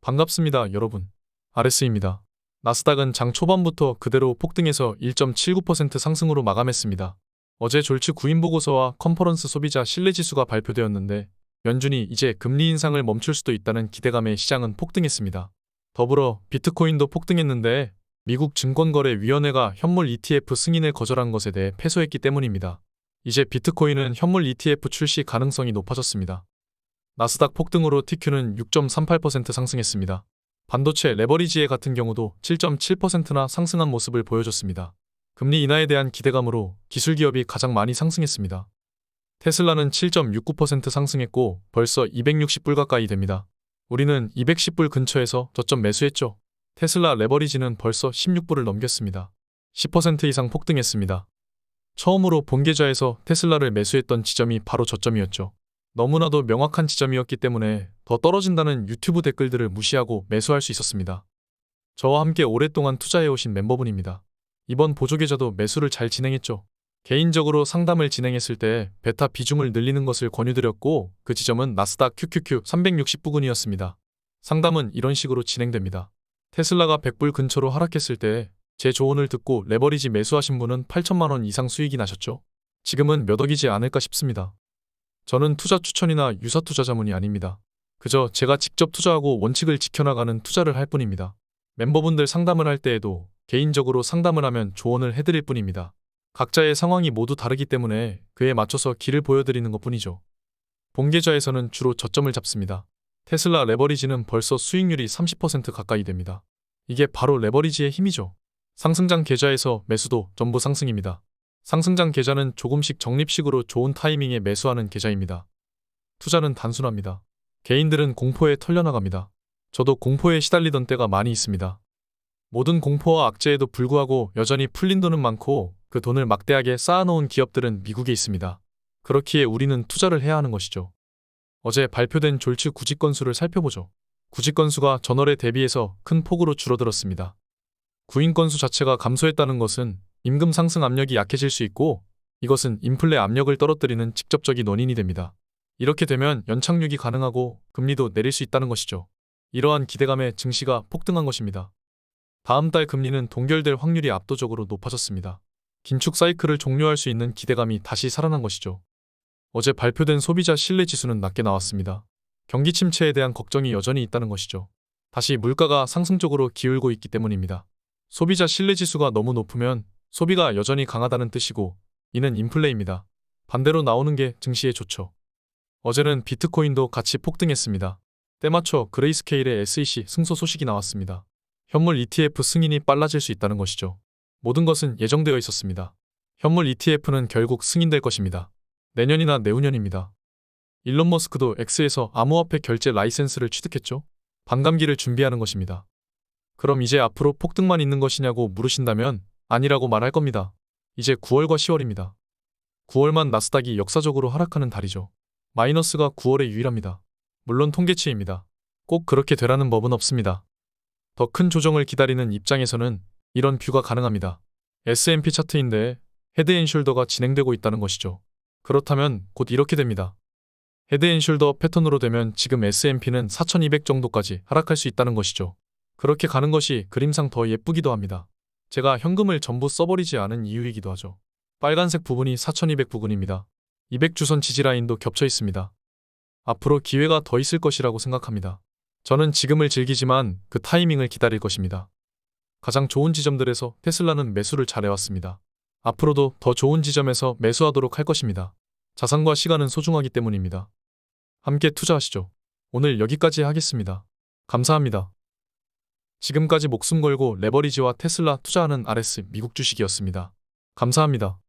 반갑습니다, 여러분. RS입니다. 나스닥은 장 초반부터 그대로 폭등해서 1.79% 상승으로 마감했습니다. 어제 졸지 구인 보고서와 컨퍼런스 소비자 신뢰지수가 발표되었는데 연준이 이제 금리 인상을 멈출 수도 있다는 기대감에 시장은 폭등했습니다. 더불어 비트코인도 폭등했는데 미국 증권거래위원회가 현물 ETF 승인을 거절한 것에 대해 패소했기 때문입니다. 이제 비트코인은 현물 ETF 출시 가능성이 높아졌습니다. 나스닥 폭등으로 TQ는 6.38% 상승했습니다. 반도체 레버리지에 같은 경우도 7.7%나 상승한 모습을 보여줬습니다. 금리 인하에 대한 기대감으로 기술기업이 가장 많이 상승했습니다. 테슬라는 7.69% 상승했고 벌써 260불 가까이 됩니다. 우리는 210불 근처에서 저점 매수했죠. 테슬라 레버리지는 벌써 16불을 넘겼습니다. 10% 이상 폭등했습니다. 처음으로 본계좌에서 테슬라를 매수했던 지점이 바로 저점이었죠. 너무나도 명확한 지점이었기 때문에 더 떨어진다는 유튜브 댓글들을 무시하고 매수할 수 있었습니다. 저와 함께 오랫동안 투자해오신 멤버분입니다. 이번 보조계좌도 매수를 잘 진행했죠. 개인적으로 상담을 진행했을 때 베타 비중을 늘리는 것을 권유드렸고 그 지점은 나스닥 QQQ 360부근이었습니다. 상담은 이런 식으로 진행됩니다. 테슬라가 100불 근처로 하락했을 때 제 조언을 듣고 레버리지 매수하신 분은 8천만원 이상 수익이 나셨죠. 지금은 몇 억이지 않을까 싶습니다. 저는 투자 추천이나 유사투자 자문이 아닙니다. 그저 제가 직접 투자하고 원칙을 지켜나가는 투자를 할 뿐입니다. 멤버분들 상담을 할 때에도 개인적으로 상담을 하면 조언을 해드릴 뿐입니다. 각자의 상황이 모두 다르기 때문에 그에 맞춰서 길을 보여드리는 것뿐이죠. 본계좌에서는 주로 저점을 잡습니다. 테슬라 레버리지는 벌써 수익률이 30% 가까이 됩니다. 이게 바로 레버리지의 힘이죠. 상승장 계좌에서 매수도 전부 상승입니다. 상승장 계좌는 조금씩 적립식으로 좋은 타이밍에 매수하는 계좌입니다. 투자는 단순합니다. 개인들은 공포에 털려나갑니다. 저도 공포에 시달리던 때가 많이 있습니다. 모든 공포와 악재에도 불구하고 여전히 풀린 돈은 많고 그 돈을 막대하게 쌓아놓은 기업들은 미국에 있습니다. 그렇기에 우리는 투자를 해야 하는 것이죠. 어제 발표된 졸츠 구직 건수를 살펴보죠. 구직 건수가 전월에 대비해서 큰 폭으로 줄어들었습니다. 구인 건수 자체가 감소했다는 것은 임금 상승 압력이 약해질 수 있고 이것은 인플레 압력을 떨어뜨리는 직접적인 원인이 됩니다. 이렇게 되면 연착륙이 가능하고 금리도 내릴 수 있다는 것이죠. 이러한 기대감에 증시가 폭등한 것입니다. 다음 달 금리는 동결될 확률이 압도적으로 높아졌습니다. 긴축 사이클을 종료할 수 있는 기대감이 다시 살아난 것이죠. 어제 발표된 소비자 신뢰 지수는 낮게 나왔습니다. 경기 침체에 대한 걱정이 여전히 있다는 것이죠. 다시 물가가 상승적으로 기울고 있기 때문입니다. 소비자 신뢰 지수가 너무 높으면 소비가 여전히 강하다는 뜻이고 이는 인플레입니다. 반대로 나오는 게 증시에 좋죠. 어제는 비트코인도 같이 폭등했습니다. 때맞춰 그레이스케일의 SEC 승소 소식이 나왔습니다. 현물 ETF 승인이 빨라질 수 있다는 것이죠. 모든 것은 예정되어 있었습니다. 현물 ETF는 결국 승인될 것입니다. 내년이나 내후년입니다. 일론 머스크도 X에서 암호화폐 결제 라이센스를 취득했죠. 반감기를 준비하는 것입니다. 그럼 이제 앞으로 폭등만 있는 것이냐고 물으신다면 아니라고 말할 겁니다. 이제 9월과 10월입니다. 9월만 나스닥이 역사적으로 하락하는 달이죠. 마이너스가 9월에 유일합니다. 물론 통계치입니다. 꼭 그렇게 되라는 법은 없습니다. 더 큰 조정을 기다리는 입장에서는 이런 뷰가 가능합니다. S&P 차트인데 헤드앤숄더가 진행되고 있다는 것이죠. 그렇다면 곧 이렇게 됩니다. 헤드앤숄더 패턴으로 되면 지금 S&P는 4200 정도까지 하락할 수 있다는 것이죠. 그렇게 가는 것이 그림상 더 예쁘기도 합니다. 제가 현금을 전부 써버리지 않은 이유이기도 하죠. 빨간색 부분이 4200 부근입니다. 200주선 지지라인도 겹쳐 있습니다. 앞으로 기회가 더 있을 것이라고 생각합니다. 저는 지금을 즐기지만 그 타이밍을 기다릴 것입니다. 가장 좋은 지점들에서 테슬라는 매수를 잘해왔습니다. 앞으로도 더 좋은 지점에서 매수하도록 할 것입니다. 자산과 시간은 소중하기 때문입니다. 함께 투자하시죠. 오늘 여기까지 하겠습니다. 감사합니다. 지금까지 목숨 걸고 레버리지와 테슬라 투자하는 RS 미국 주식이었습니다. 감사합니다.